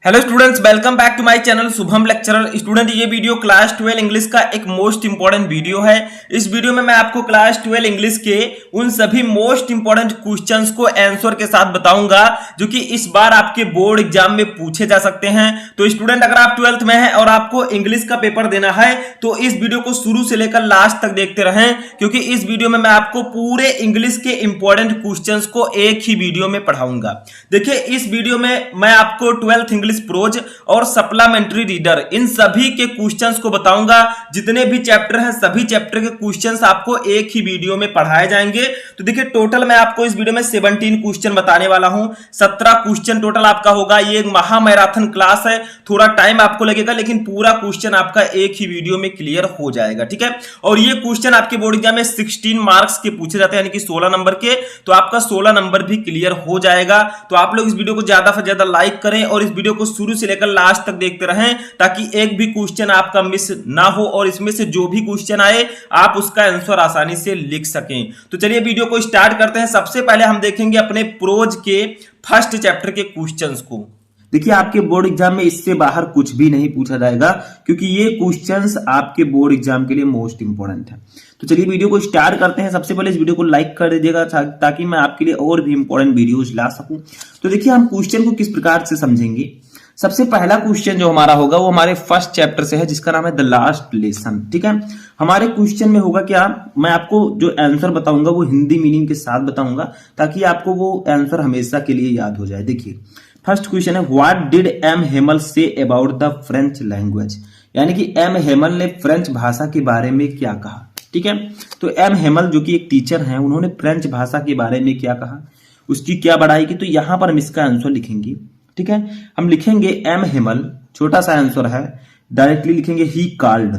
Hello students, welcome back to my channel Shubham lecturer. Student, ये video class 12 English का एक most important video है। इस वीडियो में मैं आपको क्लास 12 इंग्लिश के उन सभी मोस्ट इंपॉर्टेंट क्वेश्चंस को आंसर के साथ बताऊंगा जो कि इस बार आपके बोर्ड एग्जाम में पूछे जा सकते हैं। तो स्टूडेंट, अगर आप 12th में हैं और आपको इंग्लिश का पेपर देना है तो इस वीडियो को शुरू से लेकर लास्ट तक देखते रहें, क्योंकि इस वीडियो में मैं आपको पूरे इंग्लिश के इंपॉर्टेंट क्वेश्चंस को एक ही वीडियो में पढ़ाऊंगा। देखिए, इस वीडियो में मैं आपको 12th इंग्लिश प्रोज और सप्लीमेंट्री रीडर इन सभी के क्वेश्चंस को बताऊंगा। जितने भी चैप्टर हैं सभी चैप्टर के क्वेश्चंस आपको एक ही वीडियो में पढ़ाए जाएंगे। तो देखिए, टोटल मैं आपको इस वीडियो में 17 क्वेश्चन बताने वाला हूं। 17 क्वेश्चन टोटल आपका होगा। ये एक महा मैराथन क्लास है, थोड़ा टाइम आपको लगेगा, लेकिन पूरा क्वेश्चन आपका एक ही वीडियो में क्लियर हो जाएगा। ठीक है, और ये क्वेश्चन आपके बोर्ड एग्जाम में 16 मार्क्स के पूछे जाते हैं, यानी कि 16 नंबर के। तो आपका 16 नंबर भी क्लियर हो जाएगा। तो आप लोग इस वीडियो को ज्यादा से ज्यादा लाइक करें और इस वीडियो को शुरू से लेकर लास्ट तक देखते रहें, ताकि एक भी क्वेश्चन आपका मिस ना हो और इसमें से जो भी क्वेश्चन आए आप उसका आंसर आसानी से लिख सकें। तो चलिए वीडियो को स्टार्ट करते हैं। सबसे पहले हम देखेंगे अपने प्रोज के फर्स्ट चैप्टर के क्वेश्चंस को। देखिए, आपके बोर्ड एग्जाम में इससे बाहर कुछ भी नहीं पूछा जाएगा, क्योंकि ये क्वेश्चंस आपके बोर्ड एग्जाम के लिए मोस्ट इंपॉर्टेंट है। तो चलिए वीडियो को स्टार्ट करते हैं। सबसे पहले इस वीडियो को लाइक कर दीजिएगा ताकि मैं आपके लिए और भी इंपॉर्टेंट वीडियोज ला सकूं। तो देखिए, हम क्वेश्चन को किस प्रकार से समझेंगे। सबसे पहला क्वेश्चन जो हमारा होगा वो हमारे फर्स्ट चैप्टर से है, जिसका नाम है द लास्ट लेसन। ठीक है, हमारे क्वेश्चन में होगा क्या, मैं आपको जो आंसर बताऊंगा वो हिंदी मीनिंग के साथ बताऊंगा, ताकि आपको वो आंसर हमेशा के लिए याद हो जाए। देखिए, फर्स्ट क्वेश्चन है, what did M Hamel say about the French language. यानी कि एम हेमल ने फ्रेंच भाषा के बारे में क्या कहा। ठीक है, तो एम हेमल जो कि एक टीचर हैं, उन्होंने फ्रेंच भाषा के बारे में क्या कहा, उसकी क्या बड़ाई की। तो यहां पर हम इसका आंसर लिखेंगे। ठीक है, हम लिखेंगे एम हेमल, छोटा सा आंसर है, डायरेक्टली लिखेंगे he called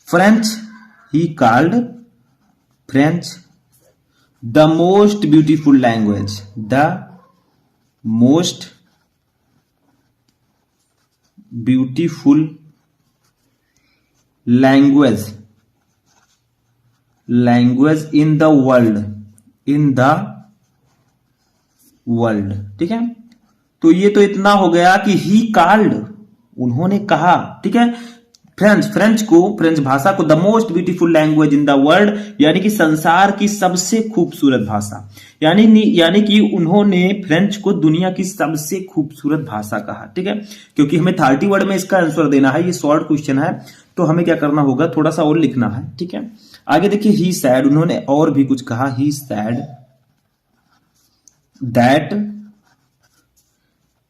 French, he called French the most beautiful language, the most beautiful language in the world. ठीक है, तो ये तो इतना हो गया कि ही कॉल्ड, उन्होंने कहा। ठीक है, फ्रेंच भाषा को the most beautiful language in the world, यानी कि संसार की सबसे खूबसूरत भाषा। यानी कि उन्होंने फ्रेंच को दुनिया की सबसे खूबसूरत भाषा कहा। ठीक है, क्योंकि हमें 30 वर्ड में इसका आंसर देना है, ये शॉर्ट क्वेश्चन है, तो हमें क्या करना होगा, थोड़ा सा और लिखना है। ठीक है, आगे देखिए, ही सैड, उन्होंने और भी कुछ कहा। He said that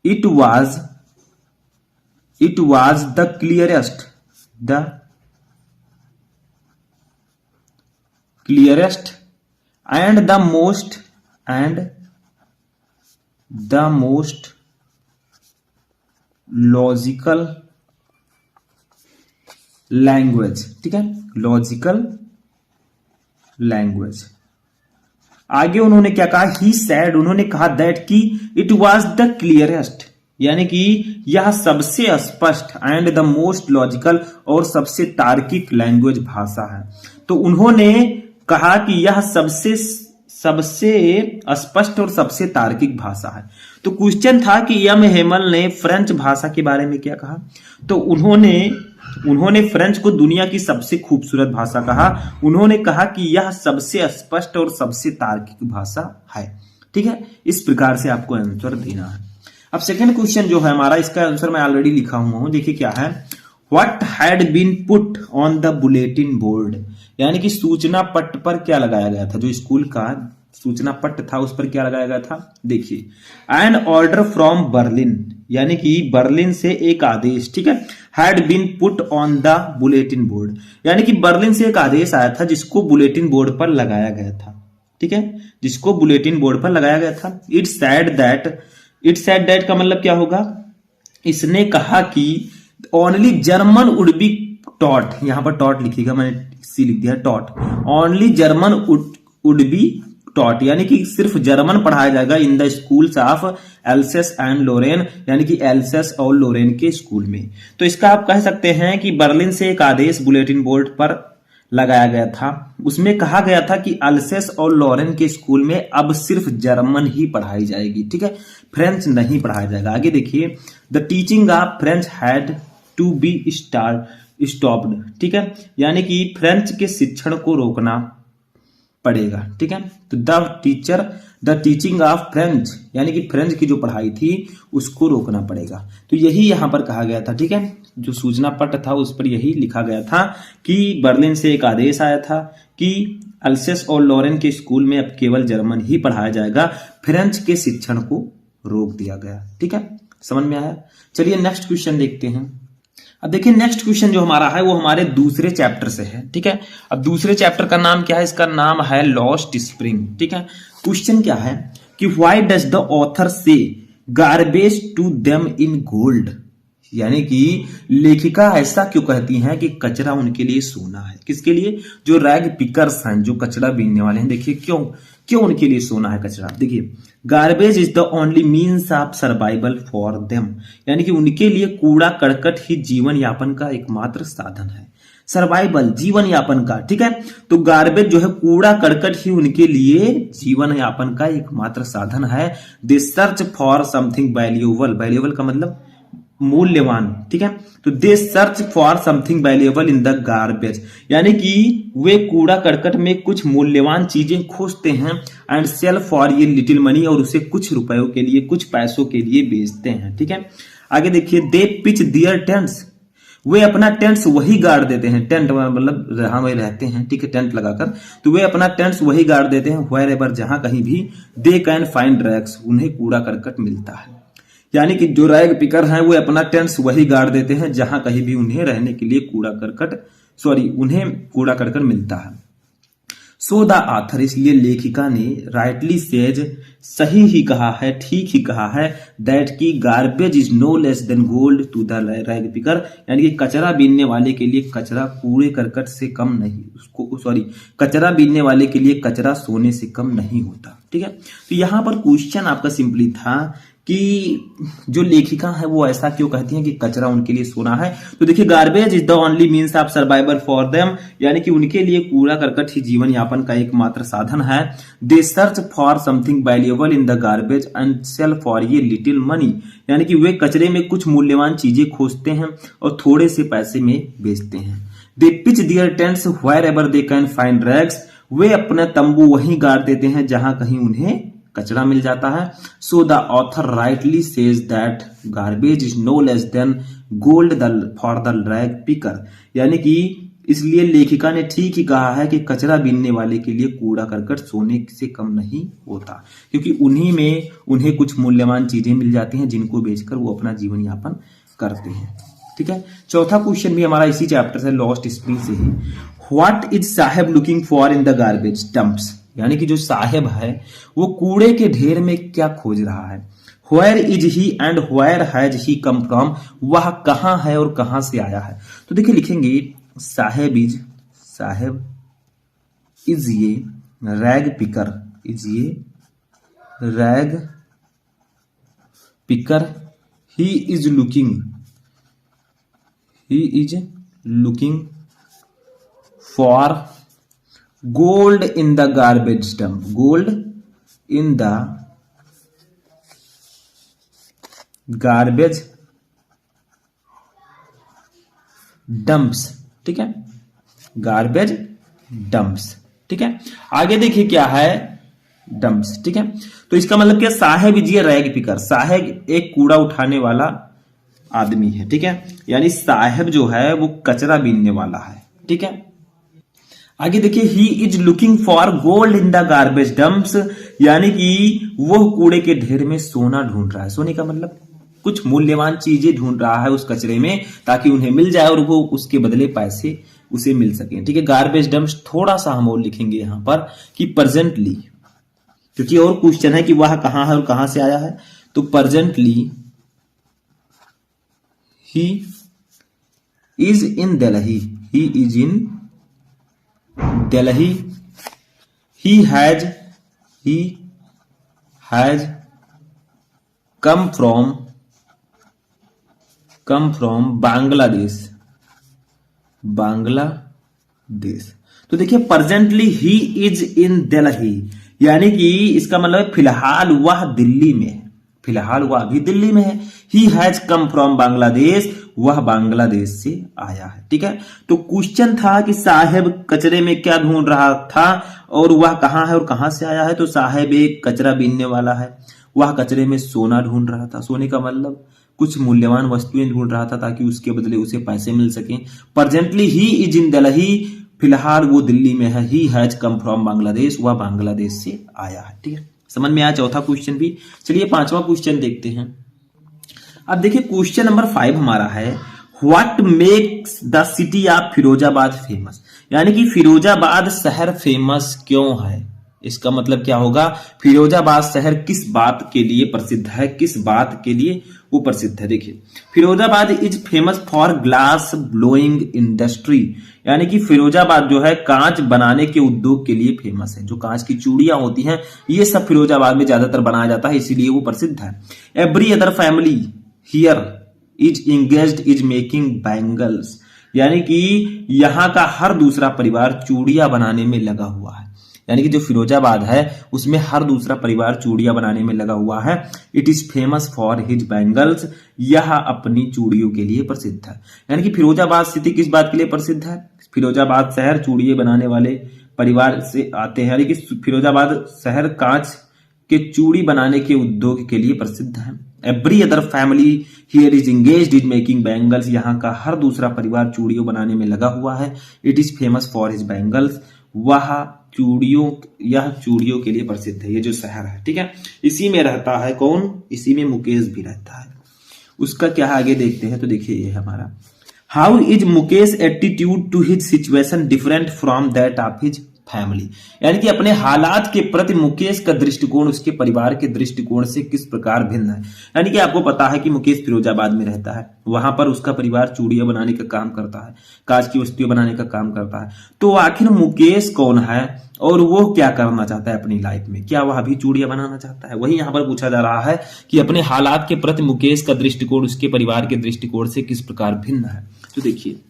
it was the clearest and the most logical language। ठीक है, लॉजिकल लैंग्वेज। आगे उन्होंने क्या कहा, ही सैड, उन्होंने कहा दैट कि इट वाज द क्लियरेस्ट, यानी कि यह सबसे स्पष्ट, एंड द मोस्ट लॉजिकल, और सबसे तार्किक लैंग्वेज भाषा है। तो उन्होंने कहा कि यह सबसे स्पष्ट और सबसे तार्किक भाषा है। तो क्वेश्चन था कि एम हेमल ने फ्रेंच भाषा के बारे में क्या कहा। तो उन्होंने फ्रेंच को दुनिया की सबसे खूबसूरत भाषा कहा। उन्होंने कहा कि यह सबसे स्पष्ट और सबसे तार्किक भाषा है। ठीक है, इस प्रकार से आपको आंसर देना है। अब सेकंड क्वेश्चन जो है हमारा, इसका आंसर मैं ऑलरेडी लिखा हुआ हूं। देखिए क्या है, what had been put on the bulletin board, यानी कि सूचना पट्ट पर क्या लगाया गया था। जो स्कूल का सूचना पट्ट था उस पर क्या लगाया गया था। देखिए, एन ऑर्डर फ्रॉम बर्लिन, यानी कि बर्लिन से एक आदेश। ठीक है, had been put on the bulletin board, यानी कि बर्लिन से एक आदेश आया था जिसको बुलेटिन बोर्ड पर लगाया गया था। ठीक है, जिसको बुलेटिन बोर्ड पर लगाया गया था। इट सैड दैट का मतलब क्या होगा, इसने कहा कि only German would be taught, यहां पर टॉट लिखिएगा, मैंने सी लिख दिया taught, only German would be taught, यानी कि सिर्फ जर्मन पढ़ाया जाएगा in the schools of Alsace and Lorraine, यानी कि एल्सेस और लोरेन के स्कूल में। तो इसका आप कह सकते हैं कि बर्लिन से एक आदेश बुलेटिन बोर्ड पर लगाया गया था, उसमें कहा गया था कि अल्सेस और लॉरेन के स्कूल में अब सिर्फ जर्मन ही पढ़ाई जाएगी, ठीक है, फ्रेंच नहीं पढ़ाया जाएगा। आगे देखिए, the teaching of French had to be stopped, ठीक है, यानी कि फ्रेंच के शिक्षण को रोकना पड़ेगा, ठीक है। तो द टीचिंग ऑफ फ्रेंच, यानी कि फ्रेंच की जो पढ़ाई थी उसको रोकना पड़ेगा। तो यही यहां पर कहा गया था, ठीक है, जो सूचना पत्र था उस पर यही लिखा गया था कि बर्लिन से एक आदेश आया था कि अल्सेस और लॉरेन के स्कूल में अब केवल जर्मन ही पढ़ाया जाएगा, फ्रेंच के शिक्षण को रोक दिया गया, ठीक है। समझ में आया? चलिए नेक्स्ट क्वेश्चन देखते हैं। अब देखिए नेक्स्ट क्वेश्चन जो हमारा है वो हमारे दूसरे चैप्टर से है, ठीक है। अब दूसरे चैप्टर का नाम क्या है? इसका नाम है लॉस्ट स्प्रिंग, ठीक है। क्वेश्चन क्या है कि why does the author say garbage to them in gold, यानी कि लेखिका ऐसा क्यों कहती हैं कि कचरा उनके लिए सोना है। किसके लिए? जो रैग पिकर्स हैं, जो कचरा बीनने वाले हैं। देखिए क्यों क्यों उनके लिए सोना है कचरा। देखिए, garbage is the only means of survival for them, यानी कि उनके लिए कूड़ा करकट ही जीवन यापन का एकमात्र साधन है। सर्वाइवल, जीवन यापन का, ठीक है। तो गार्बेज जो है, कूड़ा करकट ही उनके लिए जीवन यापन का एकमात्र साधन है। They search for something valuable, valuable का मतलब मूल्यवान, ठीक है। तो they search for something valuable in the garbage, यानी कि वे कूड़ा करकट में कुछ मूल्यवान चीजें खोजते हैं। एंड सेल फॉर ये लिटिल मनी, और उसे कुछ रुपयों के लिए, कुछ पैसों के लिए बेचते हैं, ठीक है। आगे देखिए, दे पिच दियर टेंट्स, वे अपना टेंट्स वही गाड़ देते हैं। टेंट मतलब जहां वे रहते हैं, ठीक है, टेंट लगाकर, तो वे अपना टेंट्स वही गाड़ देते हैं। वेयर एवर, जहां कहीं भी, दे कैन फाइंड रैग्स, उन्हें कूड़ा करकट मिलता है। यानी कि जो रैग पिकर हैं वो अपना टेंट्स वही गाड़ देते हैं जहां कहीं भी उन्हें रहने के लिए उन्हें कूड़ा करकट मिलता है। सो द ऑथर, इसलिए लेखिका ने राइटली सेज, सही ही कहा है, ठीक ही कहा है, दैट की garbage is no less than gold to the rag picker, यानी कि कचरा बीनने वाले के लिए कचरा कूड़े करकट से कम नहीं, कचरा बीनने वाले के लिए कचरा सोने से कम नहीं होता, ठीक है। तो यहां पर क्वेश्चन आपका सिंपली था कि जो लेखिका है वो ऐसा क्यों कहती हैं कि कचरा उनके लिए सोना है। तो देखिए, garbage is the only means of survival for them, यानी कि उनके लिए कूड़ा करकट ही जीवन यापन का एकमात्र साधन है। They search for something valuable in the garbage and sell for ये लिटिल मनी, यानी कि वे कचरे में कुछ मूल्यवान चीजें खोजते हैं और थोड़े से पैसे में बेचते हैं। They pitch their tents wherever they can find rags, वे अपना तंबू वहीं गाड़ देते हैं जहां कहीं उन्हें कचरा मिल जाता है। So the author rightly says that garbage is no less than gold for the rag picker, यानी कि इसलिए लेखिका ने ठीक ही कहा है कि कचरा बीनने वाले के लिए कूड़ा करकट सोने से कम नहीं होता, क्योंकि उन्हीं में उन्हें कुछ मूल्यवान चीजें मिल जाती हैं जिनको बेचकर वो अपना जीवन यापन करते हैं, ठीक है। चौथा क्वेश्चन भी हमारा इसी चैप्टर से, लॉस्ट स्प्रिंग से ही। What is Saheb looking for in the garbage dumps, यानी कि जो साहेब है वो कूड़े के ढेर में क्या खोज रहा है। Where is he and where has he come from, वह कहां है और कहां से आया है। तो देखिए लिखेंगे, साहेब इज ये rag picker, he is looking for gold in the garbage dump, gold in the garbage dumps, ठीक है, गार्बेज डंप्स, ठीक है। आगे देखिए क्या है, डंप्स, ठीक है। तो इसका मतलब क्या, साहेब इज ये रैग पिकर, साहेब एक कूड़ा उठाने वाला आदमी है, ठीक है, यानी साहेब जो है वो कचरा बीनने वाला है, ठीक है। आगे देखिए, he is looking for gold in the garbage dumps, यानी कि वो कूड़े के ढेर में सोना ढूंढ रहा है। सोने का मतलब कुछ मूल्यवान चीजें ढूंढ रहा है उस कचरे में, ताकि उन्हें मिल जाए और वो उसके बदले पैसे उसे मिल सके, ठीक है। गार्बेज डंप्स थोड़ा सा हम और लिखेंगे यहां पर कि प्रेजेंटली, क्योंकि और क्वेश्चन है कि वह कहां है और कहां से आया है। तो presently he is in Delhi, he is in Delhi, he has come from Bangladesh, तो देखिए प्रेजेंटली ही इज इन दिल्ली, यानी कि इसका मतलब फिलहाल वह दिल्ली में है, फिलहाल वह अभी दिल्ली में है। He has come from Bangladesh, वह बांग्लादेश से आया है। ठीक है, तो क्वेश्चन था कि साहेब कचरे में क्या ढूंढ रहा था और वह कहां है और कहां से आया है। तो साहेब एक कचरा बीनने वाला है, वह कचरे में सोना ढूंढ रहा था। सोने का मतलब कुछ मूल्यवान वस्तुएं ढूंढ रहा था ताकि उसके बदले उसे पैसे मिल सके। प्रेजेंटली ही इज इन दिल्ली, फिलहाल वो दिल्ली में है। He has come from Bangladesh, वह बांग्लादेश से आया है। ठीक है, समझ में आया चौथा क्वेश्चन भी। चलिए पांचवा क्वेश्चन देखते हैं। अब देखिए क्वेश्चन नंबर 5 हमारा है, what makes the city of Firozabad famous, यानी कि फिरोजाबाद शहर फेमस क्यों है। इसका मतलब क्या होगा, फिरोजाबाद शहर किस बात के लिए प्रसिद्ध है, किस बात के लिए वो प्रसिद्ध है। देखिए Firozabad is famous for glass blowing industry, यानी कि फिरोजाबाद जो है कांच बनाने के उद्योग के लिए फेमस है। जो कांच की चूड़ियां होती हैं ये सब फिरोजाबाद में ज्यादातर बनाया जाता है, इसीलिए वो प्रसिद्ध है। Every other family here is engaged is making bangles, यानी कि यहां का हर दूसरा परिवार चूड़ियां बनाने में लगा हुआ है। यानी कि जो फिरोजाबाद है उसमें हर दूसरा परिवार चूड़ियां बनाने में लगा हुआ है। It is famous for his bangles, यह अपनी चूड़ियों के लिए प्रसिद्ध है। यानी कि फिरोजाबाद सिटी किस बात के लिए प्रसिद्ध है, फिरोजाबाद शहर चूड़ियां बनाने वाले परिवार से आते हैं। यानी कि फिरोजाबाद शहर कांच के चूड़ी बनाने के उद्योग के लिए प्रसिद्ध है। Every other family here is engaged in making bangles, यहाँ का हर दूसरा परिवार चूड़ियों बनाने में लगा हुआ है। It is famous for his bangles, वह यह चूड़ियों के लिए प्रसिद्ध है। ये जो शहर है, ठीक है, इसी में रहता है कौन, इसी में मुकेश भी रहता है। उसका क्या आगे देखते हैं। तो देखिए ये हमारा, how is Mukesh attitude to his situation different from that of his family, यानी कि अपने हालात के प्रति मुकेश का दृष्टिकोण उसके परिवार के दृष्टिकोण से किस प्रकार भिन्न है। यानी कि आपको पता है कि मुकेश फिरोजाबाद में रहता है, वहां पर उसका परिवार चूड़ियां बनाने का काम करता है, कांच की वस्तुएं बनाने का काम करता है। तो आखिर मुकेश कौन है और वो क्या करना चाहता है अपनी लाइफ में, क्या वह भी चूड़ियां बनाना चाहता है, वही यहां पर पूछा जा रहा है कि अपने हालात के प्रति मुकेश का दृष्टिकोण उसके परिवार के दृष्टिकोण से किस प्रकार भिन्न है। तो देखिए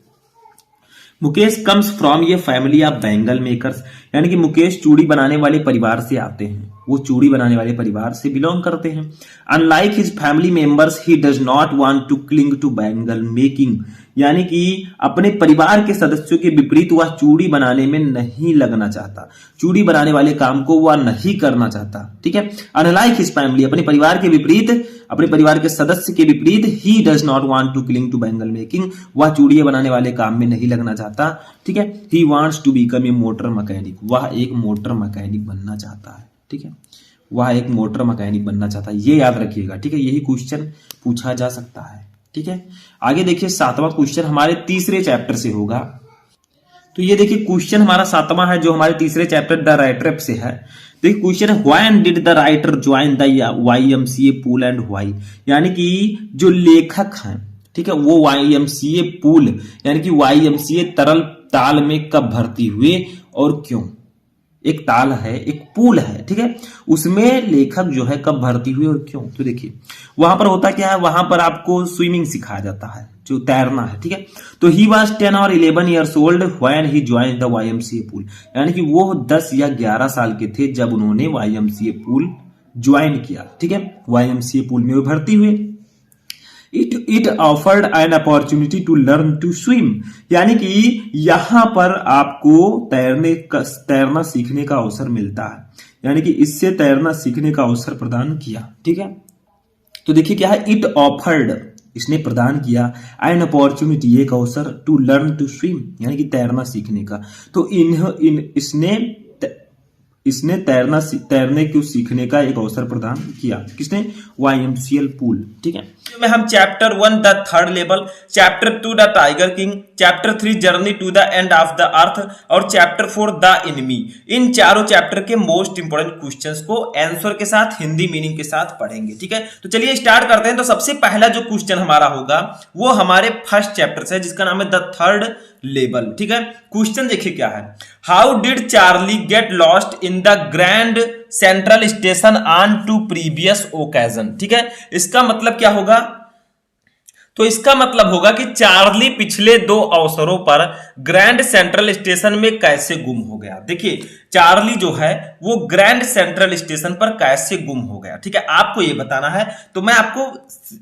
मुकेश कम्स फ्रॉम ये फैमिली ऑफ बैंगल मेकर्स, यानी कि मुकेश चूड़ी बनाने वाले परिवार से आते हैं, वो चूड़ी बनाने वाले परिवार से बिलोंग करते हैं। Unlike his family members he does not want to cling to bangle making, यानी कि अपने परिवार के सदस्यों के विपरीत वह चूड़ी बनाने में नहीं लगना चाहता, चूड़ी बनाने वाले काम को वह नहीं करना चाहता। ठीक है, अनलाइक हिज फैमिली, अपने परिवार के विपरीत, अपने परिवार के सदस्य के विपरीत, he does not want to cling to bangle making, वह चूड़ियां बनाने वाले काम में नहीं लगना चाहता। ठीक है, he wants to become a motor mechanic, वह एक मोटर मैकेनिक बनना चाहता है। ठीक है, वह एक मोटर मैकेनिक बनना चाहता है, ये याद रखिएगा। ठीक है, यही क्वेश्चन पूछा जा सकता है। ठीक है, आगे देखिए 7वां क्वेश्चन हमारे तीसरे चैप्टर से होगा। तो ये देखिए क्वेश्चन हमारा 7वां है जो हमारे तीसरे चैप्टर द राइटर से है। देखिए क्वेश्चन है, when did the writer join the YMCA pool and why, यानी कि जो लेखक हैं, ठीक है, वो YMCA पूल यानी कि YMCA तरल ताल में कब भर्ती हुए और क्यों। एक ताल है, एक पूल है, ठीक है, उसमें लेखक जो है कब भर्ती हुए और क्यों। तो देखिए वहां पर होता क्या है, वहां पर आपको स्विमिंग सिखाया जाता है, जो तैरना है। ठीक है, तो ही वाज 10 और 11 years old when he join the YMCA pool, यानी कि वो 10 या 11 साल के थे जब उन्होंने YMCA पूल ज्वाइन किया। ठीक है, YMCA पूल में वो भर्ती हुए। It offered an opportunity to learn to swim, यानी कि यहां पर आपको तैरना सीखने का अवसर मिलता है, यानी कि इससे तैरना सीखने का अवसर प्रदान किया। ठीक है, तो देखिए क्या है, इट ऑफर्ड, इसने प्रदान किया, एन अपॉर्चुनिटी, एक अवसर, टू लर्न टू स्विम, यानी कि तैरना सीखने का। तो इसने तैरने को सीखने का एक अवसर प्रदान किया, किसने, YMCA पूल। ठीक है, में हम chapter 1 the third level, chapter 2 the tiger king, chapter 3 journey to the end of the earth और चैप्टर 4 द एनिमी, इन चारों चैप्टर के मोस्ट इंपोर्टेंट क्वेश्चंस को आंसर के साथ, हिंदी मीनिंग के साथ पढ़ेंगे। ठीक है, तो चलिए स्टार्ट करते हैं। तो सबसे पहला जो क्वेश्चन हमारा होगा वो हमारे फर्स्ट चैप्टर से है जिसका नाम है द थर्ड लेवल। ठीक है, क्वेश्चन देखिए क्या है, how did Charlie get lost in the grand central station on two previous occasion. ठीक है, इसका मतलब क्या होगा, तो इसका मतलब होगा कि चार्ली पिछले 2 अवसरों पर ग्रैंड सेंट्रल स्टेशन में कैसे गुम हो गया। देखिए चार्ली जो है वो ग्रैंड सेंट्रल स्टेशन पर कैसे गुम हो गया, ठीक है, आपको ये बताना है। तो मैं आपको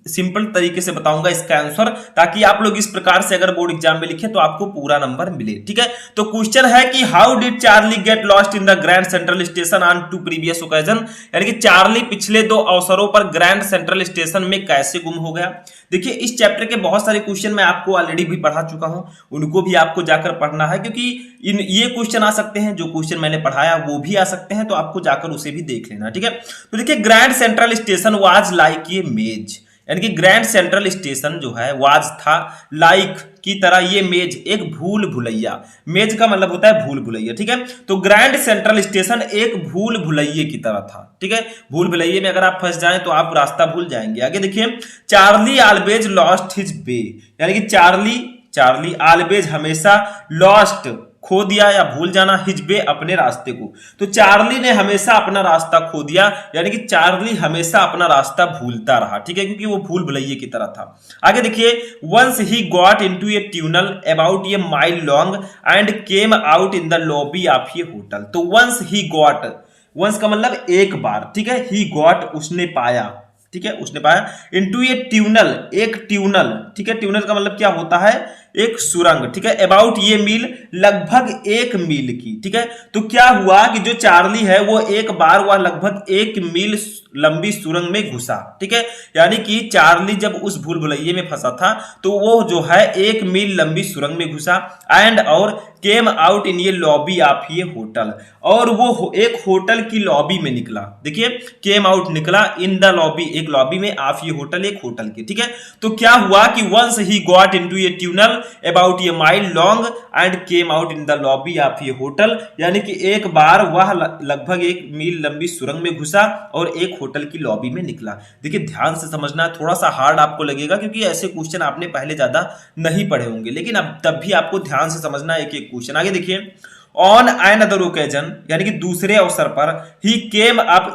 सिंपल तरीके से बताऊंगा इसका आंसर, ताकि आप लोग इस प्रकार से अगर बोर्ड एग्जाम में लिखे तो आपको पूरा नंबर मिले, ठीक है। तो क्वेश्चन है कि how did Charlie get lost in the grand central station on 2 previous occasion, यानी कि चार्ली पिछले 2 अवसरों पर ग्रैंड सेंट्रल स्टेशन में कैसे गुम हो गया। देखिए इस चैप्टर के बहुत सारे क्वेश्चन मैं आपको ऑलरेडी भी पढ़ा चुका हूं, उनको भी आपको जाकर पढ़ना है, क्योंकि ये क्वेश्चन आ सकते हैं, जो क्वेश्चन मैंने पढ़ाया वो भी आ सकते हैं, तो आपको जाकर उसे भी देख लेना, ठीक है। तो देखिए grand central station was like a मेज, यानी कि ग्रैंड सेंट्रल स्टेशन जो है वाज था लाइक की तरह, ये मेज एक भूल भुलैया, मेज का मतलब होता है भूल भुलैया, ठीक है। तो ग्रैंड सेंट्रल स्टेशन एक भूल भुलैये की तरह था, ठीक है। भूल भुलैये में अगर आप फंस जाएं तो आप रास्ता भूल जाएंगे। आगे देखिए Charlie always lost his way, यानी कि चार्ली ऑलवेज हमेशा लॉस्ट खो दिया या भूल जाना, हिज वे अपने रास्ते को। तो चार्ली ने हमेशा अपना रास्ता खो दिया, यानी कि चार्ली हमेशा अपना रास्ता भूलता रहा, ठीक है, क्योंकि वो भूल भुलैये की तरह था। आगे देखिए once he got into a tunnel about a mile long and came out in the lobby of a hotel. तो वंस ही गॉट, वंस का मतलब एक बार, ठीक है, ही गॉट उसने पाया, ठीक है, उसने पाया, इनटू ए ट्यूनल एक ट्यूनल, ठीक है, ट्यूनल का मतलब क्या होता है, एक सुरंग, ठीक है, अबाउट ये मील लगभग 1 मील की, ठीक है। तो क्या हुआ कि जो चार्ली है वो एक बार वह लगभग 1 मील लंबी सुरंग में घुसा, ठीक है, यानी कि चार्ली जब उस भूल भुलैये में फंसा था तो वो जो है 1 मील लंबी सुरंग में घुसा, एंड और केम आउट इन ये लॉबी ऑफ ये होटल, और वो एक होटल की लॉबी में निकला। देखिए केम आउट निकला इन द लॉबी, एक लॉबी में, ऑफ ये होटल एक होटल की, ठीक है। तो क्या हुआ कि once he got into a tunnel about a mile long and came out in the lobby of a hotel, यानी कि एक बार वह लगभग 1 मील लंबी सुरंग में घुसा और एक होटल की लॉबी में निकला। देखिए ध्यान से समझना, थोड़ा सा हार्ड आपको लगेगा क्योंकि ऐसे क्वेश्चन आपने पहले ज्यादा नहीं पढ़े होंगे, लेकिन अब तब भी आपको ध्यान से समझना एक एक क्वेश्चन। आगे देखिए ऑन एन अदर ओकेजन, यानी कि दूसरे अवसर पर, he came up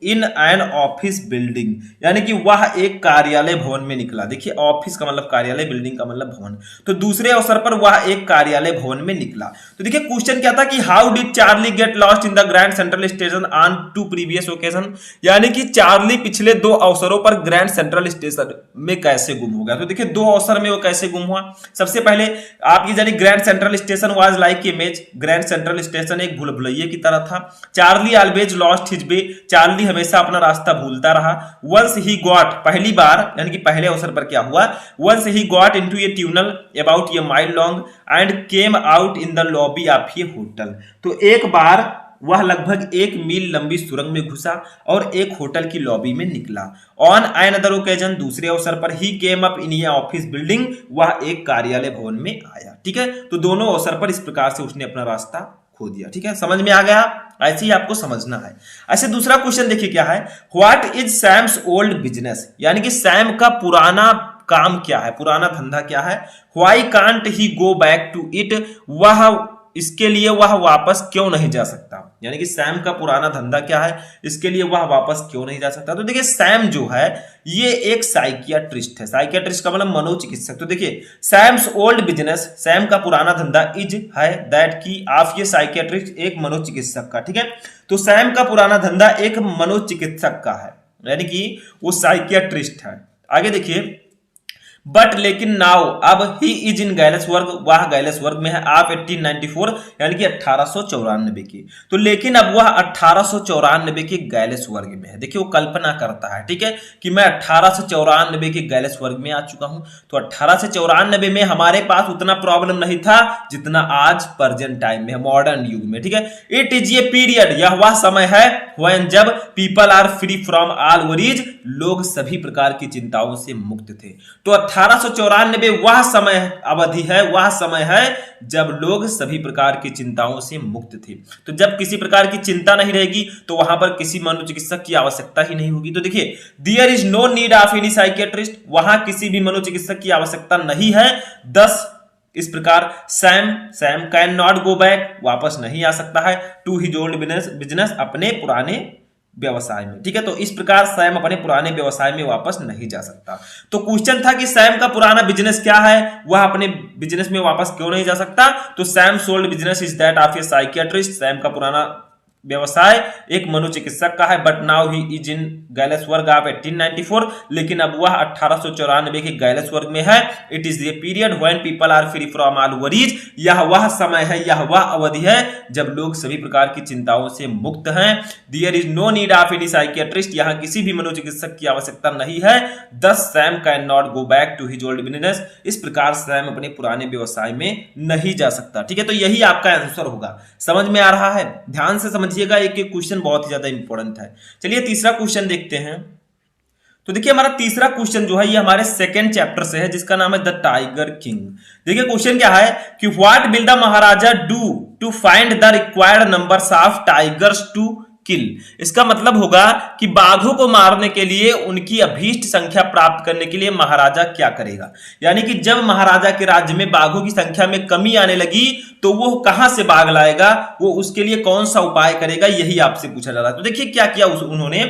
in an office building, यानी कि वह एक कार्यालय भवन में निकला। देखिए ऑफिस का मतलब कार्यालय, बिल्डिंग का मतलब भवन, तो दूसरे अवसर पर वह एक कार्यालय भवन में निकला। तो देखिए क्वेश्चन क्या था कि how did Charlie get lost in the grand central station on 2 previous occasion, यानी कि चार्ली पिछले 2 अवसरों पर ग्रैंड सेंट्रल स्टेशन में कैसे गुम हो गया। तो देखिए 2 अवसर में वो कैसे गुम हुआ। सबसे पहले आप ये जानिए grand central station was like a मेज, ग्रैंड सेंट्रल स्टेशन एक भूल भुलैये की तरह था। Charlie always lost his way, Charlie हमेशा अपना रास्ता भूलता रहा। वंस ही गॉट, पहली बार यानी कि पहले अवसर पर क्या हुआ, once he got into a tunnel about a mile long and came out in the lobby of a hotel. तो एक बार वह लगभग 1 मील लंबी सुरंग में घुसा और एक होटल की लॉबी में निकला। ऑन एन अदर ओकेजन, दूसरे अवसर पर, he came up in a office building, वह एक कार्यालय भवन में आया, ठीक है। तो दोनों अवसर पर इस प्रकार से उसने अपना रास्ता खो दिया, ठीक है, समझ में आ गया। ऐसे ही आपको समझना है। ऐसे दूसरा क्वेश्चन देखिए क्या है, what is Sam's old business, यानी कि सैम का पुराना काम क्या है, पुराना धंधा क्या है। Why can't he go back to it, वह इसके लिए वह वापस क्यों नहीं जा सकता, यानी कि सैम का पुराना धंधा क्या है, इसके लिए वह वापस क्यों नहीं जा सकता। तो देखिए सैम जो है ये एक साइकियाट्रिस्ट है, साइकियाट्रिस्ट का मतलब मनोचिकित्सक। तो देखिए सैम्स ओल्ड बिजनेस, सैम का पुराना धंधा, इज है दैट की ऑफ ये साइकियाट्रिस्ट एक मनोचिकित्सक का, ठीक है। तो सैम का पुराना धंधा एक मनोचिकित्सक का है, यानी कि वो साइकियाट्रिस्ट है। आगे देखिए बट लेकिन नाउ, अब ही इज इन गैलेसवर्ग, वह गैलेसवर्ग में है, आप 1894 यानी कि 1894 की। तो लेकिन अब वह 1894 के गैलेसवर्ग में है। देखिए वो कल्पना करता है, ठीक है, कि मैं 1894 के गैलेसवर्ग में आ चुका हूं। तो 1894 में हमारे पास उतना प्रॉब्लम नहीं था जितना आज प्रेजेंट टाइम में, मॉडर्न युग में, ठीक है। इट इज ए पीरियड, यह वह समय है व्हेन जब people are free from all worries, लोग सभी प्रकार की चिंताओं से मुक्त थे। तो 1894 वह समय अवधि है, वह समय है जब लोग सभी प्रकार की चिंताओं से मुक्त थे। तो जब किसी प्रकार की चिंता नहीं रहेगी तो वहां पर किसी मनोचिकित्सक की आवश्यकता ही नहीं होगी। तो देखिए there is no need of any psychiatrist, वहां किसी भी मनोचिकित्सक की आवश्यकता नहीं है। 10 इस प्रकार Sam can not go back, वापस नहीं आ सकता है, टू हिज ओल्ड बिजनेस, अपने पुराने व्यवसाय में। ठीक है, तो इस प्रकार सैम अपने पुराने व्यवसाय में वापस नहीं जा सकता। तो क्वेश्चन था कि सैम का पुराना बिजनेस क्या है, वह अपने बिजनेस में वापस क्यों नहीं जा सकता। तो Sam sold business is that of a psychiatrist, Sam का पुराना व्यवसाय एक मनोचिकित्सक का है। But now he is in Galesburg of 1894, लेकिन अब वह 1894 के गैलेसवर्ग में है। It is a period when people are free from all worries, यह वह समय है, यह वह अवधि है जब लोग सभी प्रकार की चिंताओं से मुक्त हैं। There is no need of any psychiatrist, यहां किसी भी मनोचिकित्सक की आवश्यकता नहीं है। Thus Sam can not go back to his old business, इस प्रकार सैम अपने पुराने व्यवसाय में नहीं जा सकता। ठीक है, तो यही आपका आंसर होगा। समझ में आ रहा है, ध्यान से समझिएगा, एक एक क्वेश्चन बहुत ही ज्यादा इंपॉर्टेंट है। चलिए तीसरा क्वेश्चन देखते हैं। तो देखिए हमारा तीसरा क्वेश्चन जो है ये हमारे सेकंड चैप्टर से है, जिसका नाम है द टाइगर किंग। देखिए क्वेश्चन क्या है कि what will the maharaja do to find the required numbers of tigers to kill. इसका मतलब होगा कि बाघों को मारने के लिए, उनकी अभीष्ट संख्या प्राप्त करने के लिए महाराजा क्या करेगा। यानी कि जब महाराजा के राज्य में बाघों की संख्या में कमी आने लगी तो वो कहां से बाघ लाएगा, वो उसके लिए कौन सा उपाय करेगा, यही आपसे पूछा जा रहा है। तो देखिए क्या किया उन्होंने,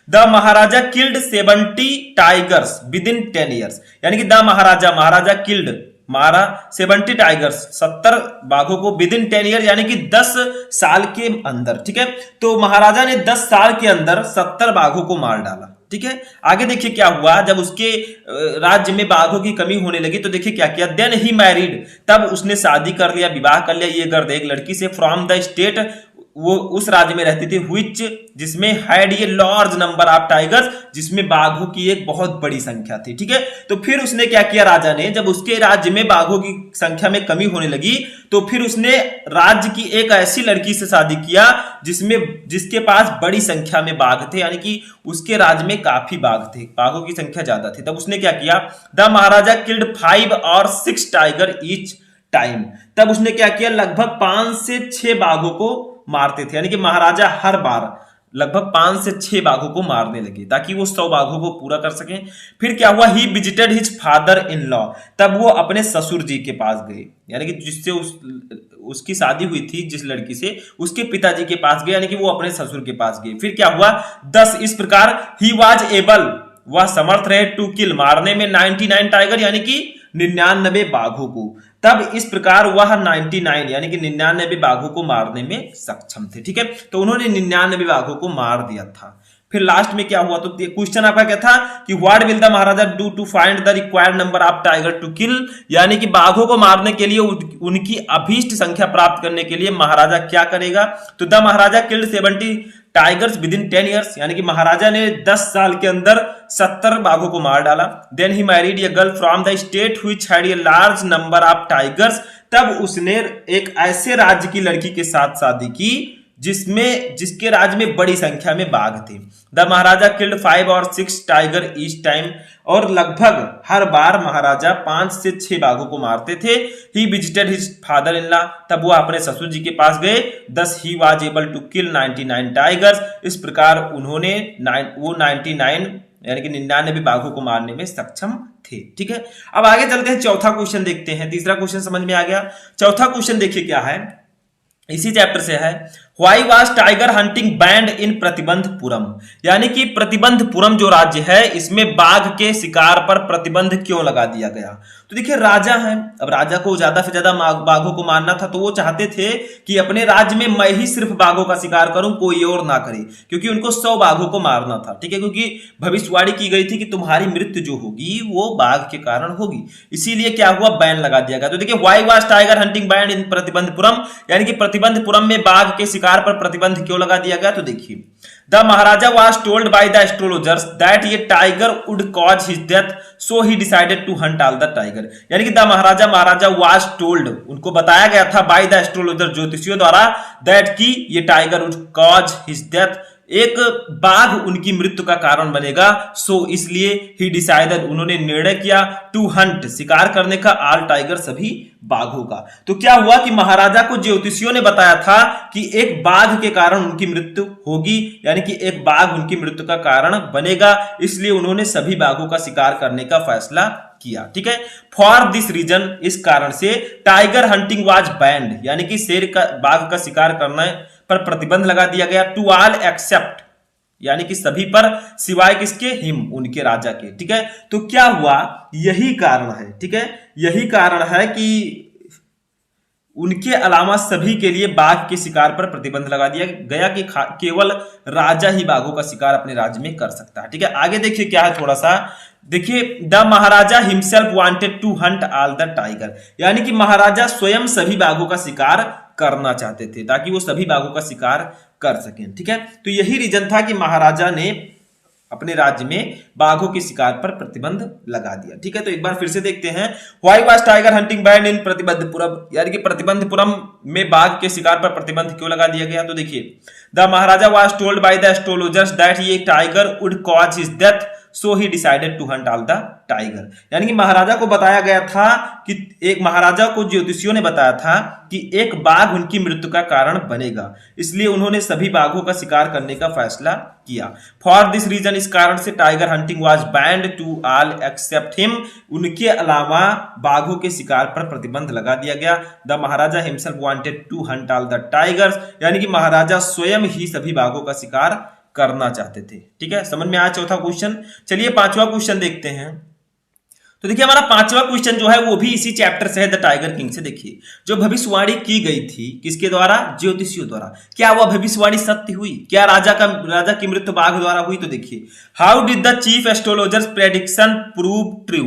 the Maharaja killed 70 tigers with in 10 years, यानी कि द महाराजा किल्ड मारा 70 टाइगर्स 70 बाघों को विद इन 10 ईयर, यानी कि 10 साल के अंदर। ठीक है, तो महाराजा ने 10 साल के अंदर 70 बाघों को मार डाला। ठीक है, आगे देखिए क्या हुआ, जब उसके राज्य में बाघों की कमी होने लगी तो देखिए क्या किया, देन ही मैरिड, तब उसने शादी कर लिया, विवाह कर लिया ये गर्द एक लड़की से, फ्रॉम द स्टेट, वो उस राज्य में रहती थी, व्हिच, जिसमें हैड ये लार्ज नंबर ऑफ टाइगर्स, जिसमें बाघों की एक बहुत बड़ी संख्या थी। ठीक है, तो फिर उसने क्या किया, राजा ने जब उसके राज्य में बाघों की संख्या में कमी होने लगी तो फिर उसने राज्य की एक ऐसी लड़की से शादी किया जिसके पास बड़ी संख्या में बाघ थे, यानी कि उसके राज्य में काफी बाघ थे, बाघों की संख्या ज्यादा थी। तब उसने क्या किया, द महाराजा किल्ड 5 और 6 टाइगर ईच टाइम, तब उसने क्या किया, लगभग 5 से 6 बाघों को मारते थे, यानी कि महाराजा हर बार लगभग 5 से 6 बाघों को मारने लगे ताकि वो 100 बाघों को पूरा कर सकें। फिर क्या हुआ, ही visited his father in law, तब वो अपने ससुर जी के पास गए, यानी कि जिससे उसकी शादी हुई थी जिस लड़की से, उसके पिताजी के पास गए, यानी कि वो अपने ससुर के पास गए। फिर क्या हुआ, 10 इस प्रकार ही वाज एबल, वह समर्थ रहे, टू किल मारने में 99 टाइगर, यानी कि 99 बाघों को। तब इस प्रकार वह 99 यानी कि 99 बाघों को मारने में सक्षम थे। ठीक है, तो उन्होंने 99 बाघों को मार दिया था। फिर लास्ट में क्या हुआ, तो क्वेश्चन आपका क्या था कि what will the maharaja do to find the required number of tiger to kill, यानी कि बाघों को मारने के लिए उनकी अभीष्ट संख्या प्राप्त करने के लिए महाराजा क्या करेगा। तो the Maharaja killed 70 tigers with in 10 years, यानी कि महाराजा ने 10 साल के अंदर 70 बाघों को मार डाला। Then he married a girl from the state which had a large number of tigers, तब उसने एक ऐसे राज्य की लड़की के साथ शादी की जिसके राज्य में बड़ी संख्या में बाघ थे। द महाराजा किल्ड 5 और 6 टाइगर ईच टाइम, और लगभग हर बार महाराजा 5 से 6 बाघों को मारते थे। He visited his father in law, तब वो अपने ससुर जी के पास गए। Thus he was able to kill 99 tigers, इस प्रकार उन्होंने 99 यानी कि 99 बाघों को मारने में सक्षम थे। ठीक है, अब आगे चलते हैं, चौथा क्वेश्चन देखते हैं। तीसरा क्वेश्चन समझ में आ गया, चौथा क्वेश्चन देखिए क्या है, इसी चैप्टर से है। Why was tiger hunting banned in Pratibandapuram, यानी कि प्रतिबंधपुरम जो राज्य है इसमें बाघ के शिकार पर प्रतिबंध क्यों लगा दिया गया। तो देखिए राजा है, अब राजा को ज्यादा से ज्यादा बाघों को मारना था, तो वो चाहते थे कि अपने राज्य में मैं ही सिर्फ बाघों का शिकार करूं, कोई और ना करे, क्योंकि उनको 100 बाघों को मारना था। ठीक है, क्योंकि भविष्यवाणी की गई थी कि तुम्हारी मृत्यु जो होगी वो बाघ के कारण होगी, इसीलिए क्या हुआ, बैन लगा दिया गया। तो देखिए why was tiger hunting banned in Pratibandapuram, यानी कि प्रतिबंधपुरम में बाघ के शिकार पर प्रतिबंध क्यों लगा दिया गया। तो देखिए the Maharaja was told by the astrologers that ये tiger would cause his death, so he decided to hunt all the tiger, यानी कि द महाराजा वाज टोल्ड, उनको बताया गया था बाय द एस्ट्रोलॉजर ज्योतिषियों द्वारा, दैट की ये tiger would cause his death, एक बाघ उनकी मृत्यु का कारण बनेगा। सो इसलिए ही डिसाइडेड, उन्होंने निर्णय किया, टू हंट, शिकार करने का, ऑल टाइगर, सभी बाघों का। तो क्या हुआ कि महाराजा को ज्योतिषियों ने बताया था कि एक बाघ के कारण उनकी मृत्यु होगी, यानी कि एक बाघ उनकी मृत्यु का कारण बनेगा, इसलिए उन्होंने सभी बाघों का शिकार करने का फैसला किया। ठीक है, फॉर दिस रीजन, इस कारण से टाइगर हंटिंग वाज बैंड, यानी कि शेर का, बाघ का शिकार करने पर प्रतिबंध लगा दिया गया, टू ऑल एक्सेप्ट यानी कि सभी पर सिवाय किसके, हिम, उनके राजा के। ठीक है, तो क्या हुआ, यही कारण है, ठीक है, यही कारण है कि उनके अलावा सभी के लिए बाघ के शिकार पर प्रतिबंध लगा दिया गया कि केवल राजा ही बाघों का शिकार अपने राज्य में कर सकता है। ठीक है, आगे देखिए क्या है, थोड़ा सा देखिए, the Maharaja himself wanted to hunt all the tiger, यानी कि महाराजा स्वयं सभी बाघों का शिकार करना चाहते थे ताकि वो सभी बाघों का शिकार कर सकें। ठीक है, तो यही रीजन था कि महाराजा ने अपने राज्य में बाघों के शिकार पर प्रतिबंध लगा दिया। ठीक है, तो एक बार फिर से देखते हैं, why was tiger hunting ban in Pratibandapuram, यानी कि प्रतिबंधपुरम में बाघ के शिकार पर प्रतिबंध क्यों लगा दिया गया। तो देखिए, the Maharaja was told by the astrologers that ये tiger would cause his death, so he decided to hunt all the tiger, यानी कि महाराजा को बताया गया था कि एक महाराजा को ज्योतिषियों ने बताया था कि एक बाघ उनकी मृत्यु का कारण बनेगा, इसलिए उन्होंने सभी बाघों का शिकार करने का फैसला किया। फॉर दिस रीजन, इस कारण से tiger hunting was banned to all except him, उनके अलावा बाघों के शिकार पर प्रतिबंध लगा दिया गया। The Maharaja himself wanted to hunt all the tigers, यानी कि महाराजा स्वयं ही सभी बाघों का शिकार करना चाहते थे। ठीक है, समझ में आया चौथा क्वेश्चन। चलिए पांचवा क्वेश्चन देखते हैं। तो देखिए, हमारा पांचवा क्वेश्चन जो है वो भी इसी चैप्टर से है, द टाइगर किंग से। देखिए, जो भविष्यवाणी की गई थी किसके द्वारा, ज्योतिषियों द्वारा, क्या वह भविष्यवाणी सत्य हुई, क्या राजा की मृत्यु बाघ द्वारा हुई। तो देखिए, how did the chief astrologers prediction prove true,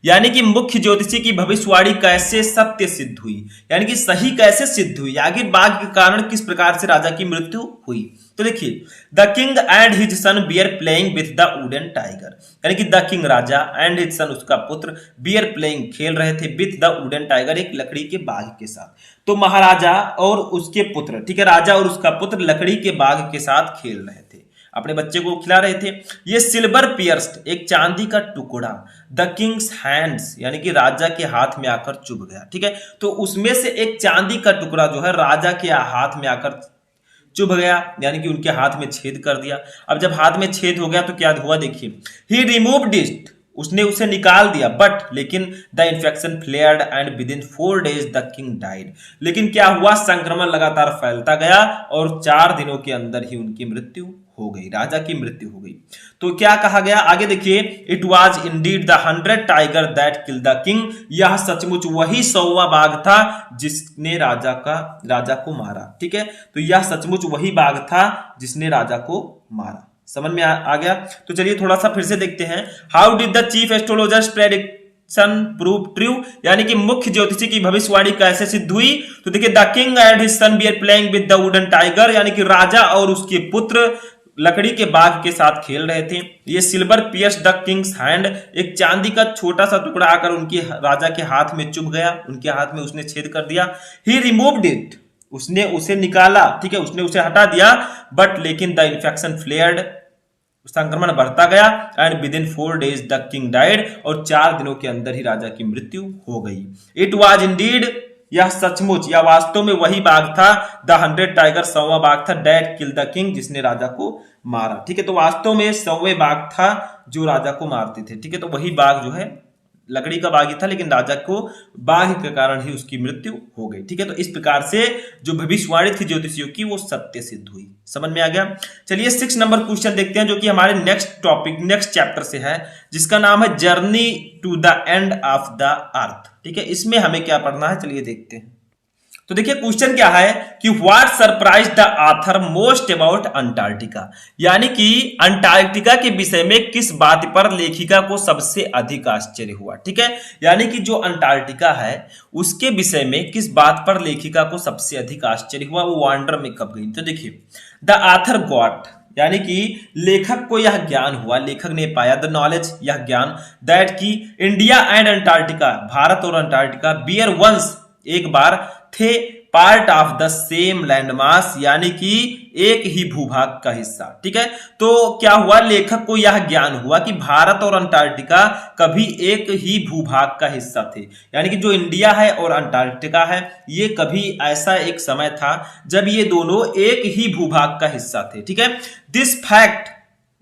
यानी कि मुख्य ज्योतिषी की भविष्यवाणी कैसे सत्य सिद्ध हुई, यानी कि सही कैसे सिद्ध हुई, आखिर बाघ के कारण किस प्रकार से राजा की मृत्यु हुई। तो देखिए, the king and his son were playing with the wooden tiger, यानी कि द किंग राजा एंड हिज सन उसका पुत्र बियर प्लेइंग खेल रहे थे विथ द वुडन टाइगर, एक लकड़ी के बाघ के साथ। तो महाराजा और उसके पुत्र, ठीक है, राजा और उसका पुत्र लकड़ी के बाघ के साथ खेल रहे थे, अपने बच्चे को खिला रहे थे। ये सिल्वर पियर्स्ड, एक चांदी का टुकड़ा, द किंग्स हैंड्स, यानी कि राजा के हाथ में आकर चुभ गया। ठीक है, तो उसमें से एक चांदी का टुकड़ा जो है राजा के हाथ में आकर चुभ गया, यानी कि उनके हाथ में छेद कर दिया। अब जब हाथ में छेद हो गया तो क्या हुआ, देखिए, ही रिमूव्ड इट, उसने उसे निकाल दिया, बट लेकिन the infection flared and with in 4 days the king died, लेकिन क्या हुआ, संक्रमण लगातार फैलता गया और 4 दिनों के अंदर ही उनकी मृत्यु हो गई, राजा की मृत्यु हो गई। तो क्या कहा गया, आगे देखिए, it was Indeed the 100 tiger that kill the king, यह सचमुच वही 100वां बाघ था जिसने राजा को मारा। ठीक है, तो यह सचमुच वही बाघ था जिसने राजा को मारा। समझ में आ गया। तो चलिए थोड़ा सा फिर से देखते हैं, how did the chief astrologers prediction prove true, यानी कि मुख्य ज्योतिषी की भविष्यवाणी कैसे सिद्ध हुई। तो देखिए, the king and his son were playing with the wooden tiger, यानी कि राजा और उसके पुत्र लकड़ी के बाघ के साथ खेल रहे थे। ये silver pierces the king's hand, एक चांदी का छोटा सा टुकड़ा आकर उनके राजा के हाथ में चुभ गया, उनके हाथ में उसने छेद कर दिया। ही रिमूव्ड इट, उसने उसे निकाला, ठीक है, उसने उसे हटा दिया, बट लेकिन द इन्फेक्शन फ्लेयर्ड, संक्रमण बढ़ता गया, and with in 4 days the king died, और 4 दिनों के अंदर ही राजा की मृत्यु हो गई। इट वाज इंडीड, यह सचमुच या वास्तव में वही बाघ था, द 100 टाइगर 100वां बाघ था, दैट किल द किंग, जिसने राजा को मारा। ठीक है, तो वास्तव में 100वें बाघ था जो राजा को मारते थे। ठीक है, तो वही बाघ जो है लकड़ी का बाघ ही था, लेकिन राजा को बाघ के कारण ही उसकी मृत्यु हो गई। ठीक है, तो इस प्रकार से जो भविष्यवाणी थी ज्योतिषियों की वो सत्य सिद्ध हुई। समझ में आ गया। चलिए 6 नंबर क्वेश्चन देखते हैं, जो कि हमारे नेक्स्ट चैप्टर से है, जिसका नाम है journey to the end of the earth. ठीक है, इसमें हमें क्या पढ़ना है, चलिए देखते हैं। तो देखिए क्वेश्चन क्या है कि what surprise the author most about Antarctica, यानी कि अंटार्कटिका के विषय में किस बात पर लेखिका को सबसे अधिक आश्चर्य हुआ। ठीक है, यानी कि जो अंटार्कटिका है उसके विषय में किस बात पर लेखिका को सबसे अधिक आश्चर्य हुआ, वो वंडर में कब गई। तो देखिए, द ऑथर गॉट, यानी कि लेखक को यह ज्ञान हुआ, लेखक ने पाया, द नॉलेज, यह ज्ञान, दैट की इंडिया एंड अंटार्कटिका, भारत और अंटार्कटिका, बियर वंस, एक बार थे, part of the same landmass, यानी कि एक ही भूभाग का हिस्सा। ठीक है, तो क्या हुआ, लेखक को यह ज्ञान हुआ कि भारत और अंटार्कटिका कभी एक ही भूभाग का हिस्सा थे, यानी कि जो इंडिया है और अंटार्कटिका है ये कभी ऐसा एक समय था जब ये दोनों एक ही भूभाग का हिस्सा थे। ठीक है, दिस फैक्ट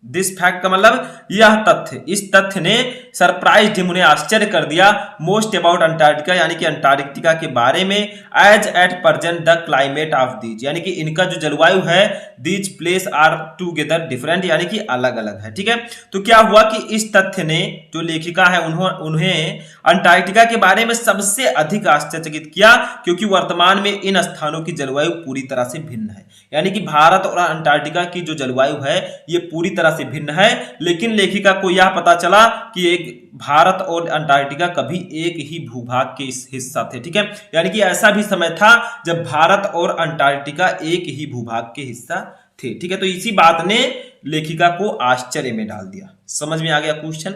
दिस फैक्ट का मतलब यह तथ्य, इस तथ्य ने सरप्राइज्ड हिम, उन्हें आश्चर्य कर दिया, मोस्ट अबाउट अंटार्कटिका यानी कि अंटार्कटिका के बारे में, as at present the climate of these यानी कि इनका जो जलवायु है, these place are together different यानी कि अलग अलग है। ठीक है, तो क्या हुआ कि इस तथ्य ने, जो लेखिका है उन्हें अंटार्कटिका के बारे में सबसे अधिक आश्चर्यचकित किया, क्योंकि वर्तमान में इन स्थानों की जलवायु पूरी तरह से भिन्न है। यानी कि भारत और अंटार्कटिका की जो जलवायु है ये पूरी तरह से भिन्न है, लेकिन लेखिका को यह पता चला कि एक भारत और अंटार्कटिका कभी एक ही भूभाग के हिस्सा थे। ठीक है, यानी कि ऐसा भी समय था जब भारत और अंटार्कटिका एक ही भूभाग के हिस्सा थे। ठीक है, तो इसी बात ने लेखिका को आश्चर्य में डाल दिया। समझ में आ गया क्वेश्चन?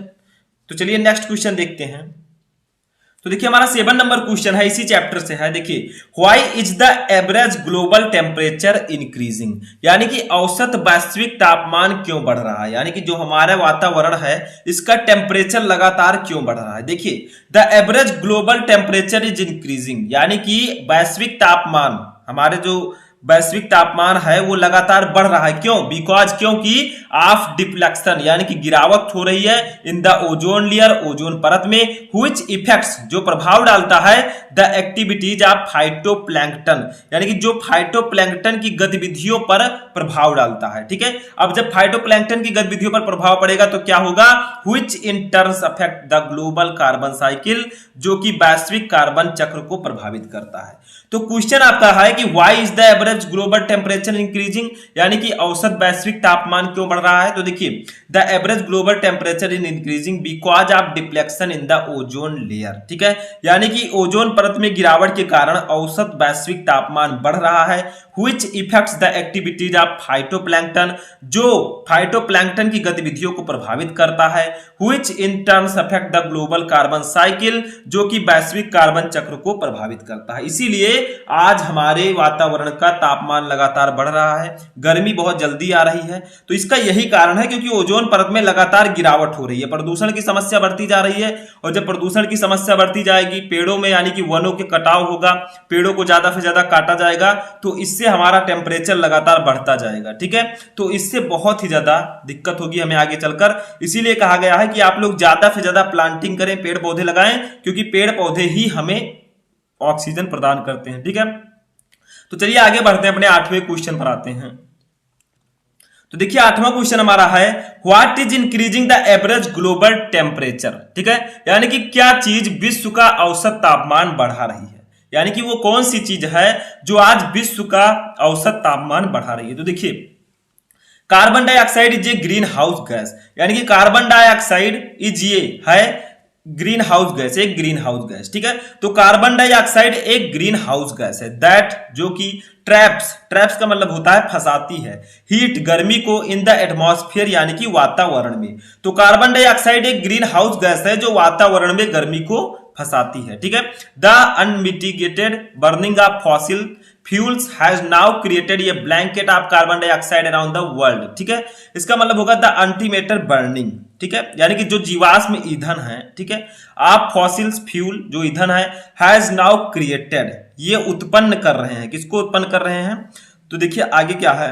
तो चलिए नेक्स्ट क्वेश्चन देखते हैं। तो देखिए हमारा 7 नंबर क्वेश्चन है, इसी चैप्टर से है। देखिए, why is the average global temperature increasing, यानी कि औसत वैश्विक तापमान क्यों बढ़ रहा है, यानी कि जो हमारा वातावरण है इसका टेम्परेचर लगातार क्यों बढ़ रहा है। देखिए, the average global temperature is increasing, यानी कि वैश्विक तापमान, हमारे जो वैश्विक तापमान है वो लगातार बढ़ रहा है। क्यों? बिकॉज, क्योंकि ऑफ डिफ्लेक्शन यानी कि गिरावट हो रही है in the ozone layer, ozone परत में, व्हिच इफेक्ट्स जो प्रभाव डालता है द एक्टिविटीज ऑफ फाइटोप्लैंक्टन, यानी कि जो फाइटोप्लैंक्टन की गतिविधियों पर प्रभाव डालता है। ठीक है, अब जब फाइटोप्लैंक्टन की गतिविधियों पर प्रभाव पड़ेगा तो क्या होगा, which in turns affect the global carbon cycle, जो कि वैश्विक कार्बन चक्र को प्रभावित करता है। तो क्वेश्चन आपका है कि why is the average global temperature increasing, यानी कि औसत वैश्विक तापमान क्यों बढ़ रहा है। तो देखिए, the average global temperature is increasing because of deflection in the ozone layer. ठीक है, यानी कि ओजोन परत में गिरावट के कारण औसत वैश्विक तापमान बढ़ रहा है। Which effects the activities of phytoplankton, जो फाइटोप्लैंक्टन की गतिविधियों को प्रभावित करता है। Which in turns affect the global carbon cycle, जो कि वैश्विक कार्बन चक्र को प्रभावित करता है। इसीलिए आज हमारे वातावरण का तापमान लगातार बढ़ रहा है, गर्मी बहुत जल्दी आ रही है। तो इसका यही कारण है क्योंकि ओजोन परत में लगातार गिरावट हो रही है, प्रदूषण की समस्या बढ़ती जा रही है, और जब प्रदूषण की समस्या बढ़ती जाएगी, पेड़ों में यानी कि वनों के कटाव होगा, पेड़ों को ज्यादा से ज्यादा काटा जाएगा, तो इससे हमारा टेम्परेचर लगातार बढ़ता जाएगा। ठीक है, तो इससे बहुत ही ज्यादा दिक्कत होगी हमें आगे चलकर। इसीलिए कहा गया है कि आप लोग ज्यादा से ज्यादा प्लांटिंग करें, पेड़ पौधे लगाएं, क्योंकि पेड़ पौधे ही हमें ऑक्सीजन प्रदान करते हैं। ठीक है, तो चलिए आगे बढ़ते हैं, अपने 8वें क्वेश्चन पर आते हैं। तो देखिए 8वां क्वेश्चन हमारा है, what is increasing the average global temperature. ठीक है, यानी कि क्या चीज विश्व का औसत तापमान बढ़ा रही है, यानी कि वो कौन सी चीज है जो आज विश्व का औसत तापमान बढ़ा रही है। तो देखिए, carbon dioxide is a green house gas, यानी कि कार्बन डाइऑक्साइड इज ये है ग्रीन हाउस गैस, एक ग्रीन हाउस गैस। ठीक है, तो कार्बन डाइऑक्साइड एक ग्रीन हाउस गैस है, दैट जो कि ट्रैप्स का मतलब होता है फंसाती है, हीट गर्मी को इन द एटमॉस्फेयर यानी कि वातावरण में। तो कार्बन डाइऑक्साइड एक ग्रीन हाउस गैस है जो वातावरण में गर्मी को फंसाती है। ठीक है, the unmitigated burning of fossil fuels has now created a blanket of carbon dioxide around the world. ठीक है, इसका मतलब होगा द अल्टीमेटर बर्निंग। ठीक है, यानी कि जो जीवाश्म ईंधन है, ठीक है, आप फॉसिल्स फ्यूल जो ईंधन है, हैज नाउ क्रिएटेड, ये उत्पन्न कर रहे हैं। किसको उत्पन्न कर रहे हैं? तो देखिए आगे क्या है,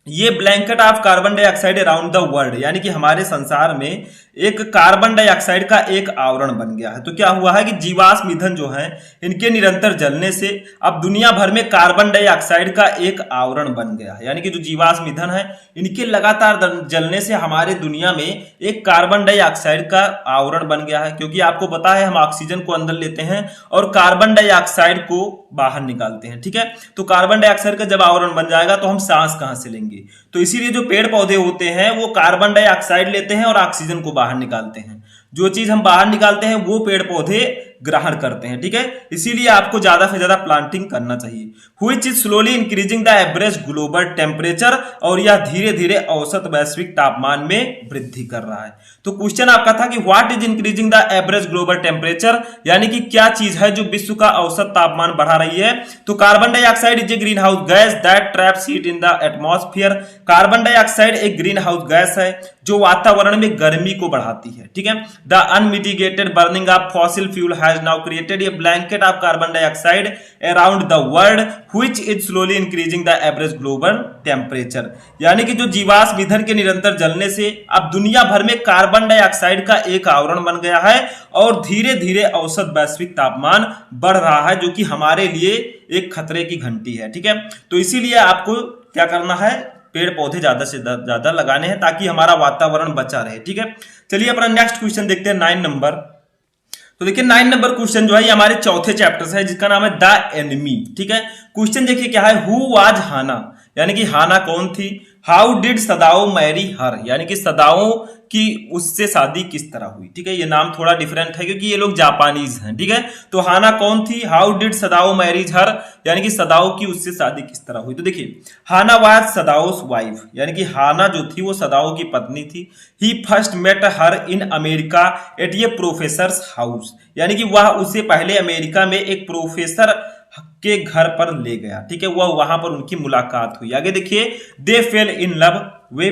ये blanket of carbon dioxide around the world, यानी कि हमारे संसार में एक कार्बन डाइऑक्साइड का एक आवरण बन गया है। तो क्या हुआ है कि जीवाश्म ईंधन जो है इनके निरंतर जलने से अब दुनिया भर में कार्बन डाइऑक्साइड का एक आवरण बन गया है, यानी कि जो जीवाश्म ईंधन है इनके लगातार जलने से हमारे दुनिया में एक कार्बन डाइऑक्साइड का आवरण बन गया है। क्योंकि आपको पता है हम ऑक्सीजन को अंदर लेते हैं और कार्बन डाइऑक्साइड को बाहर निकालते हैं। ठीक है, तो कार्बन डाइऑक्साइड का जब आवरण बन जाएगा तो हम सांस कहां से लेंगे। तो इसीलिए जो पेड़ पौधे होते हैं वो कार्बन डाइऑक्साइड लेते हैं और ऑक्सीजन को बाहर निकालते हैं। जो चीज हम बाहर निकालते हैं वो पेड़ पौधे ग्रहण करते हैं। ठीक है, इसीलिए आपको ज्यादा से ज्यादा प्लांटिंग करना चाहिए। Which is slowly increasing the average global temperature, और यह धीरे धीरे औसत वैश्विक तापमान में वृद्धि कर रहा है। तो क्वेश्चन आपका था कि what is increasing the average global temperature, यानी कि क्या चीज है जो विश्व का औसत तापमान बढ़ा रही है। तो carbon dioxide is a green house gas that traps heat in the atmosphere, carbon dioxide एक ग्रीन हाउस गैस है जो वातावरण में गर्मी को बढ़ाती है। ठीक है, the unmitigated burning of fossil fuel has now created a blanket of carbon dioxide around the world which is slowly increasing the average global temperature. यानी कि जो जीवाश्म ईंधन के निरंतर जलने से अब दुनिया भर में कार्बन डाइऑक्साइड का एक आवरण बन गया है और धीरे धीरे औसत वैश्विक तापमान बढ़ रहा है, जो कि हमारे लिए एक खतरे की घंटी है। ठीक है, तो इसीलिए आपको क्या करना है, पेड़ पौधे ज्यादा से ज्यादा लगाने हैं ताकि हमारा वातावरण बचा रहे। ठीक है, चलिए अपना नेक्स्ट क्वेश्चन देखते हैं 9 नंबर। तो देखिए 9 नंबर क्वेश्चन जो है ये हमारे चौथे चैप्टर से है, जिसका नाम है द एनिमी। ठीक है, क्वेश्चन देखिए क्या है, हु वाज हाना, यानी कि हाना कौन थी। How did Sadao marry her, यानी कि सदाओ की उससे शादी किस तरह हुई। ठीक है, ये नाम थोड़ा डिफरेंट है क्योंकि ये लोग जापानीज हैं। ठीक है, तो हाना कौन थी, हाउ डिड सदाओ मैरिज हर, यानी कि सदाओ की उससे शादी किस तरह हुई। तो देखिए हाना वाज सदाओस वाइफ, यानी कि हाना जो थी वो सदाओ की पत्नी थी। He first met her in America at a professor's house, यानी कि वह उसे पहले अमेरिका में एक प्रोफेसर के घर पर ले गया। ठीक है, वह वहां पर उनकी मुलाकात हुई। आगे देखिए, दे फेल इन लव, वे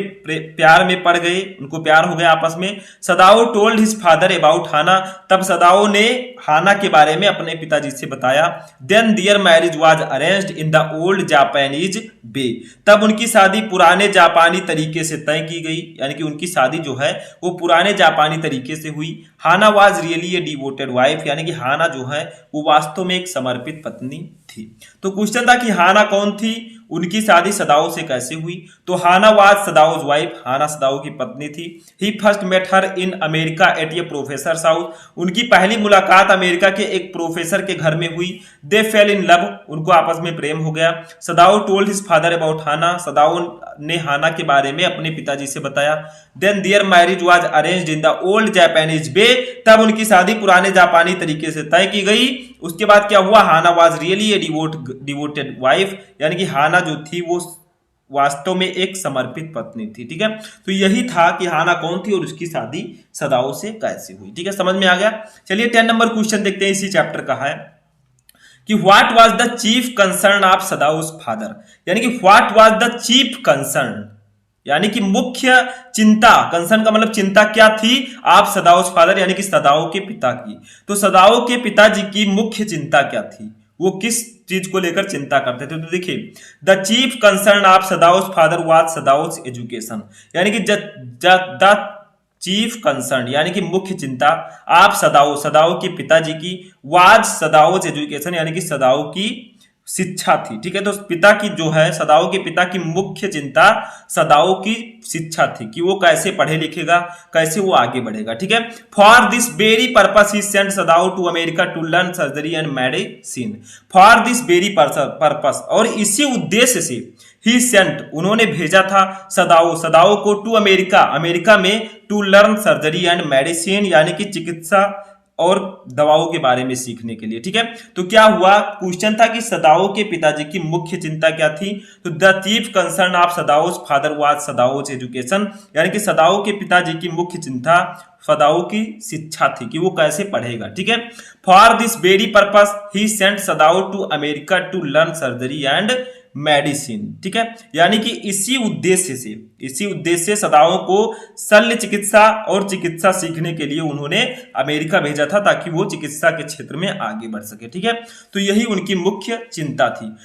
प्यार में पड़ गए, उनको प्यार हो गया आपस में। सदाओ टोल्ड हिज फादर अबाउट हाना, तब सदाओ ने हाना के बारे में अपने पिताजी से बताया। Then their marriage was arranged in the old Japanese way, तब उनकी शादी पुराने जापानी तरीके से तय की गई, यानी कि उनकी शादी जो है वो पुराने जापानी तरीके से हुई। Hana was really a devoted wife, यानी कि हाना जो है वो वास्तव में एक समर्पित पत्नी थी। तो क्वेश्चन था कि हाना कौन थी, उनकी शादी सदाओ से कैसे हुई। तो हाना वाज सदाओज वाइफ, हाना सदाओ की पत्नी थी। He first met her in America at a professor house, उनकी पहली मुलाकात अमेरिका के एक प्रोफेसर के घर में हुई। दे फेल इन लव, उनको आपस में प्रेम हो गया। Sadao told his father about Hana, Sadao ने हाना के बारे में अपने पिताजी से बताया। Then their marriage was arranged in the old Japanese way, तब उनकी शादी पुराने जापानी तरीके से तय की गई। उसके बाद क्या हुआ, Hana was really a devoted wife, यानी कि हाना जो थी वो वास्तव में एक समर्पित पत्नी थी। ठीक है, तो यही था कि हाना कौन थी और उसकी शादी सदाओ से कैसे हुई। ठीक है, समझ में आ गया। चलिए 10 नंबर क्वेश्चन देखते हैं, इसी चैप्टर का है कि what was the chief concern of Sadao's father, यानी कि what was the chief concern, यानी कि मुख्य चिंता, कंसर्न का मतलब चिंता क्या थी आप सदाओस फादर, यानी कि सदाओ के पिता की। तो सदाओ के पिताजी की मुख्य चिंता क्या थी, वो किस चीज को लेकर चिंता करते थे। तो देखिए the chief concern of Sadao's father was Sadao's education, यानी कि द चीफ कंसर्न, यानी कि मुख्य चिंता आप सदाओ के पिताजी की, वाज सदाओस एजुकेशन, यानी कि सदाओ की शिक्षा थी। ठीक है, तो पिता की जो है सदाओ के पिता की मुख्य चिंता सदाओ की शिक्षा थी कि वो कैसे पढ़े लिखेगा, कैसे वो आगे बढ़ेगा। ठीक है, for this very purpose he sent Sadao to America to learn surgery and medicine. For this very purpose, और इसी उद्देश्य से ही सेंट, उन्होंने भेजा था सदाओ को टू अमेरिका में to learn surgery and medicine, यानी कि चिकित्सा और दवाओं के बारे में सीखने के लिए। ठीक है, तो क्या हुआ, क्वेश्चन था कि सदाओ के पिताजी की मुख्य चिंता क्या थी। तो the chief concern of Sadao's father was Sadao's education, यानी कि सदाओ के पिताजी की मुख्य चिंता सदाओ की शिक्षा थी कि वो कैसे पढ़ेगा। ठीक है, for this very purpose he sent Sadao to America to learn surgery and medicine. ठीक है, यानी कि इसी उद्देश्य से सदाओं को शल्य चिकित्सा और चिकित्सा सीखने के लिए उन्होंने अमेरिका भेजा था ताकि वो चिकित्सा के क्षेत्र में आगे बढ़ सके। ठीक है, तो यही उनकी मुख्य चिंता थी।